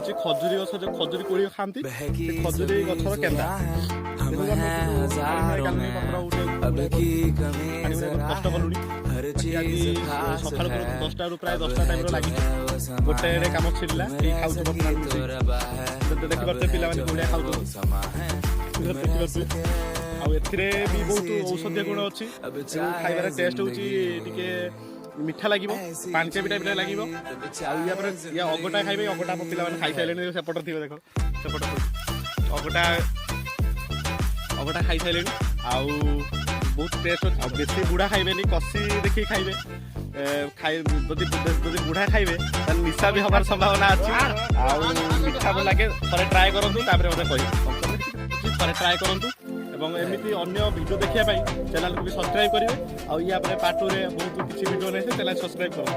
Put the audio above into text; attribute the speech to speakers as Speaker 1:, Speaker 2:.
Speaker 1: ହେଉଛି ଖଜୁରୀ ଗଛ, ଯେଉଁ ଖଜୁରୀ କୋଳି ଖାଆନ୍ତି ସେ ଖଜୁରୀ ଗଛର କେନ୍ଦା। କଷ୍ଟ କଲୁଣି ଆଜି ସକାଳୁ 10ଟାରୁ ପ୍ରାୟ 10ଟା ଟାଇମ୍ର ଲାଗିଛି। ଗୋଟେ କାମ ଛିଡ଼ିଲା ଏଇ ଖାଉଛୁ ଦେଖିପାରୁଥିବେ ପିଲାମାନେ କୋଳିଆ ଖାଉଛନ୍ତି ଦେଖିପାରୁଥିବେ। ଆଉ ଏଥିରେ ବି ବହୁତ ଔଷଧୀୟ ଗୁଣ ଅଛି। ଖାଇବାର ଟେଷ୍ଟ ହେଉଛି ଟିକେ ମିଠା ଲାଗିବ, ପାଣିଚିଆ ବି ଟାଇପ୍ର ଲାଗିବ। ଆଉ ୟା ପରେ ଅଗଟା ଖାଇବେ, ଅଗଟା ପିଲାମାନେ ଖାଇସାରିଲେଣି। ସେପଟ ଥିବ ଦେଖ, ସେପଟ ଅଗଟା ଖାଇସାରିଲେଣି। ଆଉ ବହୁତ ଟେଷ୍ଟ ଅଛି। ଆଉ ବେଶୀ ବୁଢ଼ା ଖାଇବେନି, କଷି ଦେଖିକି ଖାଇବେ। ଯଦି ବୁଢ଼ା ଖାଇବେ ତାହେଲେ ନିଶା ବି ହେବାର ସମ୍ଭାବନା ଅଛି। ଆଉ ମିଠା ଭଲ ଲାଗେ, ଥରେ ଟ୍ରାଏ କରନ୍ତୁ, ତାପରେ ମୋତେ କହିବେ। ଥରେ ଟ୍ରାଏ କରନ୍ତୁ ଏବଂ ଏମିତି ଅନ୍ୟ ଭିଡ଼ିଓ ଦେଖିବା ପାଇଁ ଚ୍ୟାନେଲକୁ ବି ସବସ୍କ୍ରାଇବ୍ କରିବେ। ଆଉ ୟା ପରେ ପାର୍ଟ 2ରେ ବହୁତ କିଛି ଭିଡ଼ିଓ ନେଇছে, ଚ୍ୟାନେଲ ସବସ୍କ୍ରାଇବ୍ କରନ୍ତୁ।